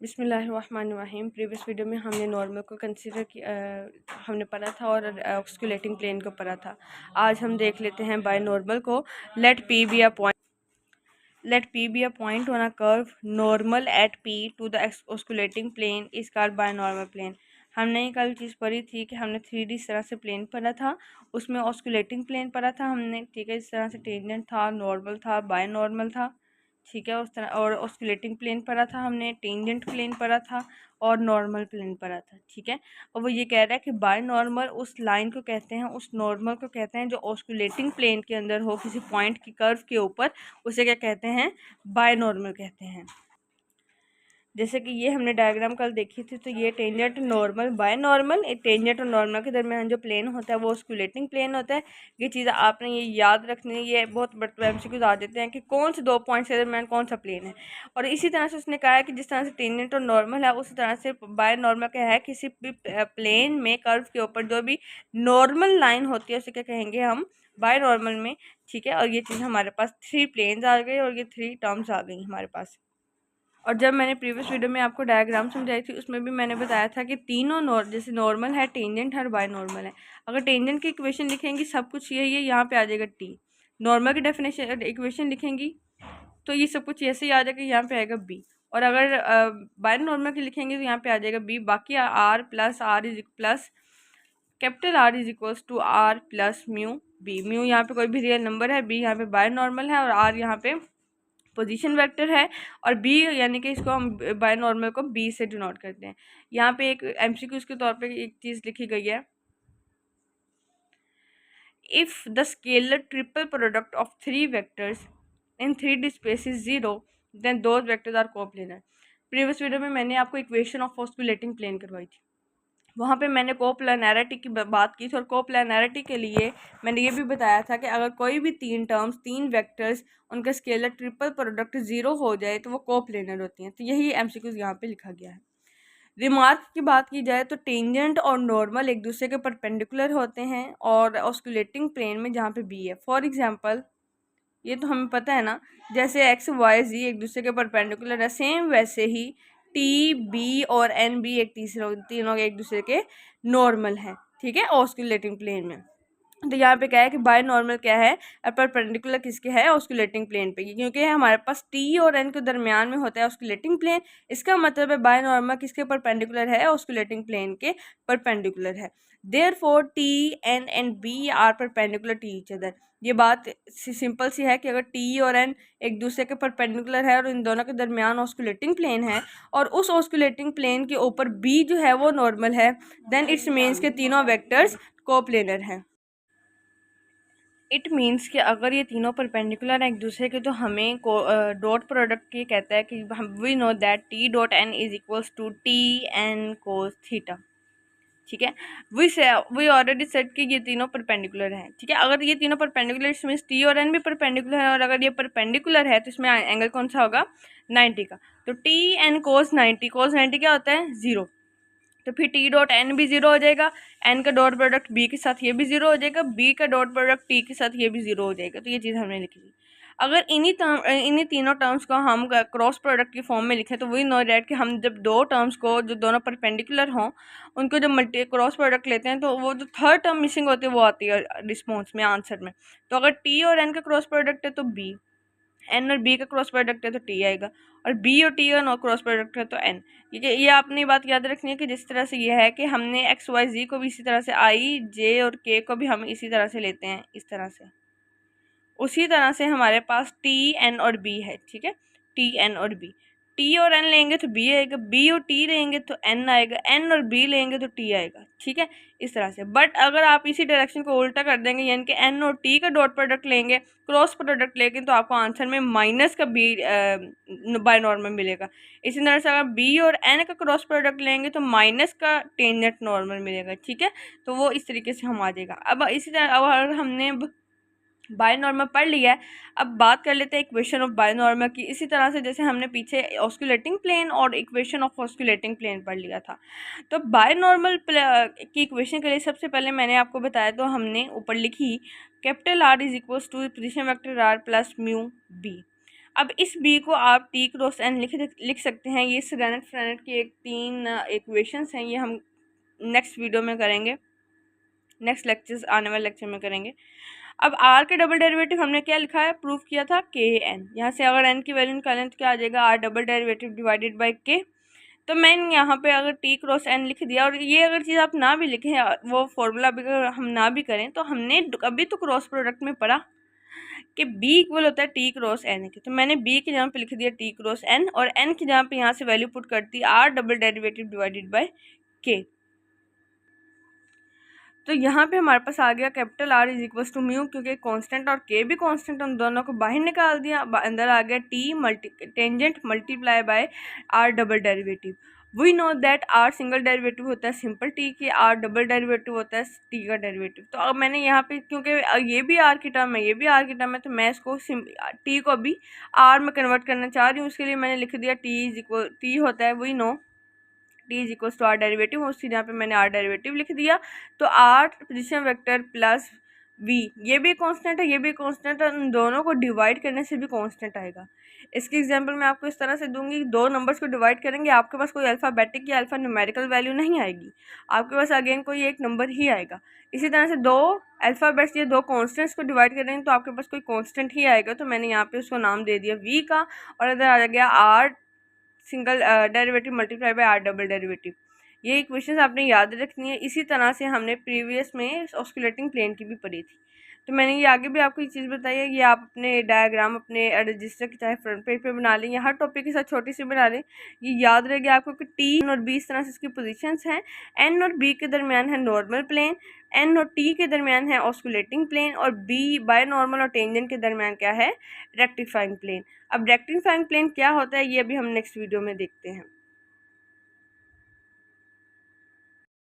बिस्मिल्लाहिर्रहमानिर्रहीम। Previous video में हमने नॉर्मल को कंसीडर किया, हमने पढ़ा था और ऑस्कुलेटिंग प्लेन को पढ़ा था। आज हम देख लेते हैं बाय नॉर्मल को। Let P be a point on a curve normal at P to the osculating plane is called binormal plane. हमने ये कल चीज़ पढ़ी थी कि हमने 3D इस तरह से प्लेन पढ़ा था, उसमें ऑस्कुलेटिंग प्लेन पढ़ा था हमने, ठीक है। इस तरह से टेंजेंट था, नॉर्मल था, बाय नॉर्मल था, ठीक है। उस तरह और ऑस्कुलेटिंग प्लेन पढ़ा था हमने, टेंजेंट प्लेन पढ़ा था और नॉर्मल प्लेन पढ़ा था, ठीक है। और वो ये कह रहा है कि बाय नॉर्मल उस लाइन को कहते हैं, उस नॉर्मल को कहते हैं जो ऑस्कुलेटिंग प्लेन के अंदर हो, किसी पॉइंट की कर्व के ऊपर, उसे क्या कहते हैं? बाय नॉर्मल कहते हैं। जैसे कि ये हमने डायग्राम कल देखी थी, तो ये tangent normal by normal, tangent और नॉर्मल के दरमियान जो प्लेन होता है वो ऑस्कुलेटिंग प्लेन होता है। ये चीज़ आपने ये याद रखनी है। ये बहुत MCQs आ देते हैं कि कौन से दो पॉइंट्स के दरमियान कौन सा प्लेन है। और इसी तरह से उसने कहा है कि जिस तरह से टेंजेंट और नॉर्मल है, उसी तरह से बाय नॉर्मल क्या है, किसी भी प्लेन में कर्व के ऊपर जो भी नॉर्मल लाइन होती है उसे क्या कहेंगे हम? बाय नॉर्मल में, ठीक है। और ये चीज़ हमारे पास 3 प्लेन्स आ गए और ये 3 टर्म्स आ गई हमारे पास। और जब मैंने प्रीवियस वीडियो में आपको डायग्राम समझाई थी, उसमें भी मैंने बताया था कि तीनों जैसे नॉर्मल है, टेंजेंट है और बाय नॉर्मल है। अगर टेंजेंट की इक्वेशन लिखेंगी सब कुछ यही है, यहाँ पे आ जाएगा टी। नॉर्मल की डेफिनेशन इक्वेशन लिखेंगी तो ये सब कुछ ऐसे ही आ जाएगा, यहाँ पे आएगा बी। और अगर बाय नॉर्मल की लिखेंगे तो यहाँ पे आ जाएगा बी, बाकी R plus R is plus capital R is equals to R plus mu B. Mu यहाँ पे कोई भी रियल नंबर है, बी यहाँ पे बाय नॉर्मल है और आर यहाँ पे पोजीशन वेक्टर है, और बी यानी कि इसको हम बाय नॉर्मल को बी से डिनोट करते हैं। यहाँ पे एक MCQ के तौर पे एक चीज़ लिखी गई है, if the scalar triple product of 3 vectors in 3D space is 0 then those vectors are coplanar. Previous video में मैंने आपको इक्वेशन ऑफ ऑस्कुलेटिंग प्लेन करवाई थी, वहाँ पे मैंने कोप्लानैरिटी की बात की थी। और कोप्लानैरिटी के लिए मैंने ये भी बताया था कि अगर कोई भी 3 टर्म्स, 3 वेक्टर्स, उनका स्केलर ट्रिपल प्रोडक्ट 0 हो जाए तो वो कोप्लेनर होती हैं। तो यही MCQ यहाँ पे लिखा गया है। रिमार्क की बात की जाए तो टेंजेंट और नॉर्मल एक दूसरे के परपेंडिकुलर होते हैं और ऑस्कुलेटिंग प्लेन में जहाँ पे बी है। फॉर एग्जांपल, ये तो हमें पता है ना, जैसे XY Z एक दूसरे के परपेंडिकुलर है, सेम वैसे ही T B और N भी एक तीनों एक दूसरे के नॉर्मल हैं, ठीक है, ऑस्कुलेटिंग प्लेन में। तो यहाँ पे क्या है कि बाय नॉर्मल क्या है, परपेंडिकुलर किसके है? ऑस्कुलेटिंग प्लेन पे, क्योंकि हमारे पास टी और एन के दरमियान में होता है ऑस्कुलेटिंग प्लेन। इसका मतलब है बाय नॉर्मल किसके परपेंडिकुलर है? ऑस्कुलेटिंग प्लेन के परपेंडिकुलर है। Therefore T and B are perpendicular to each other. ये बात सिंपल सी है कि अगर टी और एन एक दूसरे के परपेंडिकुलर है और इन दोनों के दरमियान ऑस्कुलेटिंग प्लेन है और उस ऑस्कुलेटिंग प्लेन के ऊपर बी जो है वो नॉर्मल है, देन इट्स मीन्स के तीनों वेक्टर्स कोप्लेनर हैं। इट मीन्स कि अगर ये तीनों परपेंडिकुलर हैं एक दूसरे के, तो हमें डॉट प्रोडक्ट की कहता है कि हम we know that T dot N is equals to T N cos theta, ठीक है। वी ऑलरेडी सेट कि ये तीनों परपेंडिकुलर हैं, ठीक है। अगर ये तीनों परपेंडिकुलर, इसमें टी और एन भी परपेंडिकुलर है, और अगर ये परपेंडिकुलर है तो इसमें एंगल कौन सा होगा? 90 का। तो टी एन कोस 90, कोस 90 क्या होता है? 0। तो फिर टी डॉट एन भी 0 हो जाएगा, एन का डॉट प्रोडक्ट बी के साथ ये भी 0 हो जाएगा, बी का डॉट प्रोडक्ट टी के साथ ये भी 0 हो जाएगा। तो ये चीज़ हमने लिखी थी। अगर इन्हीं तीनों टर्म्स को हम क्रॉस प्रोडक्ट की फॉर्म में लिखें तो वही नो डैट कि हम जब दो टर्म्स को जो दोनों परपेंडिकुलर हों उनको जब क्रॉस प्रोडक्ट लेते हैं तो वो जो थर्ड टर्म मिसिंग होती है वो आती है रिस्पॉन्स में, आंसर में। तो अगर टी और एन का क्रॉस प्रोडक्ट है तो बी, एन और बी का क्रॉस प्रोडक्ट है तो टी आएगा, और बी और टी का क्रॉस प्रोडक्ट है तो एन। ये आपने बात याद रखनी है कि जिस तरह से ये है कि हमने XY Z को भी इसी तरह से, I J और K को भी हम इसी तरह से लेते हैं, इस तरह से। उसी तरह से हमारे पास T N और B है, ठीक है। T N और B, T और N लेंगे तो B आएगा, B और T लेंगे तो N आएगा, N और B लेंगे तो T आएगा, ठीक है, इस तरह से। बट अगर आप इसी डायरेक्शन को उल्टा कर देंगे, यानी कि N और T का डॉट प्रोडक्ट लेंगे, क्रॉस प्रोडक्ट लेंगे, तो आपको आंसर में माइनस का B बाय नॉर्मल मिलेगा। इसी तरह से अगर B और N का क्रॉस प्रोडक्ट लेंगे तो माइनस का टेंजेंट नॉर्मल मिलेगा, ठीक है। तो वो इस तरीके से हम आ जाएगा। अब इसी तरह अब अगर हमने बाय नॉर्मल पढ़ लिया है, अब बात कर लेते हैं इक्वेशन ऑफ बाय नॉर्मल की। इसी तरह से जैसे हमने पीछे ऑस्कुलेटिंग प्लेन और इक्वेशन ऑफ ऑस्कुलेटिंग प्लेन पढ़ लिया था, तो बाय नॉर्मल की इक्वेशन के लिए सबसे पहले मैंने आपको बताया, तो हमने ऊपर लिखी capital R is equals to position vector R plus mu B. अब इस बी को आप टी क्रॉस एन लिख सकते हैं। ये सेरेनेट फ्रेनेट की एक 3 इक्वेशंस हैं, ये हम नेक्स्ट वीडियो में करेंगे, नेक्स्ट लेक्चर्स आने वाले लेक्चर में करेंगे। अब आर के डबल डेरिवेटिव हमने क्या लिखा है, प्रूफ किया था के एन। यहाँ से अगर एन की वैल्यू निकालें तो क्या आ जाएगा, R double derivative divided by K. तो मैंने यहाँ पे अगर टी क्रॉस एन लिख दिया, और ये अगर चीज़ आप ना भी लिखें, वो फॉर्मूला अगर हम ना भी करें, तो हमने अभी तो क्रॉस प्रोडक्ट में पढ़ा कि बी इक्वल होता है टी क्रॉस एन के। तो मैंने बी की जगह पे लिख दिया टी क्रॉस एन, और एन की जगह पे यहाँ से वैल्यू पुट कर दी R double derivative divided by K. तो यहाँ पे हमारे पास आ गया capital R is equal to mu, क्योंकि कांस्टेंट और के भी कांस्टेंट, उन दोनों को बाहर निकाल दिया, अंदर आ गया T tangent multiply by R double derivative. We know that R single derivative होता है सिंपल टी की, आर डबल डेरिवेटिव होता है टी का डेरिवेटिव। तो अब मैंने यहाँ पे, क्योंकि ये भी आर की टर्म है, ये भी आर की टर्म है, तो मैं इसको टी को अभी आर में कन्वर्ट करना चाह रही हूँ। उसके लिए मैंने लिख दिया टी इज इक्वल, टी होता है we know T is equal to R derivative, उसकी जहाँ पे मैंने आर डेरिवेटिव लिख दिया। तो R position vector plus V, ये भी कांस्टेंट है, ये भी कांस्टेंट है, उन दोनों को डिवाइड करने से भी कांस्टेंट आएगा। इसकी एग्जांपल मैं आपको इस तरह से दूंगी, दो नंबर्स को डिवाइड करेंगे, आपके पास कोई अल्फ़ाबेटिक या अल्फ़ा न्यूमेरिकल वैल्यू नहीं आएगी, आपके पास अगेन कोई एक नंबर ही आएगा। इसी तरह से दो अल्फ़ाबेट्स या दो कॉन्स्टेंट्स को डिवाइड करेंगे तो आपके पास कोई कॉन्स्टेंट ही आएगा। तो मैंने यहाँ पे उसको नाम दे दिया वी का, और इधर आ गया R single derivative multiply by R double derivative. ये इक्वेशंस आपने याद रखनी है। इसी तरह से हमने प्रीवियस में ऑस्कुलेटिंग प्लेन की भी पढ़ी थी। तो मैंने ये आगे भी आपको ये चीज़ बताई है, ये आप अपने डायग्राम अपने रजिस्टर की चाहे फ्रंट पेज पे बना लें या हर टॉपिक के साथ छोटी सी बना लें। ये याद रहेगी आपको कि टी और बी इस तरह से इसकी पोजीशंस हैं। एन और बी के दरमियान है नॉर्मल प्लेन, एन और टी के दरमियान है ऑस्कुलेटिंग प्लेन, और बी बाय नॉर्मल और टेंजेंट के दरमियान क्या है, रेक्टिफाइंग प्लेन। अब रेक्टिफाइंग प्लेन क्या होता है ये अभी हम नेक्स्ट वीडियो में देखते हैं।